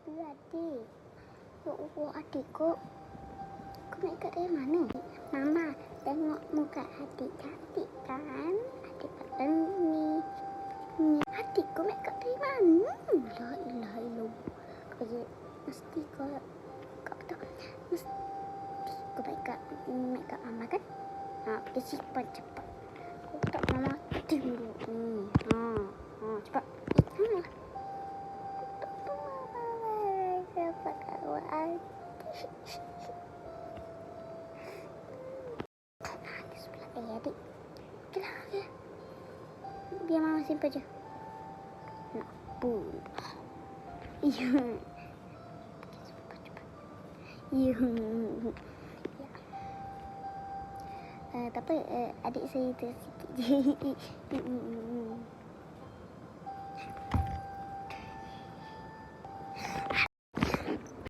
Adik. Ya Allah, adik kok naik kat dari mana? Mama, tengok muka adik cantik kan? Adik pakai ni. Adik kau naik kat dari mana? La ilaha illallah. Kau mesti kau tahu. Mesti kau naik kat mama kan? Pergi simpan cepat. Kau tak mama dulu ni. Cepat. Cepat kau adik. Nangis pula. Adik. Kenapa ya? Biar mama simpan je. Nak pun. Ya. Cepat. Ya. Tak apa, adik saya tersikit je.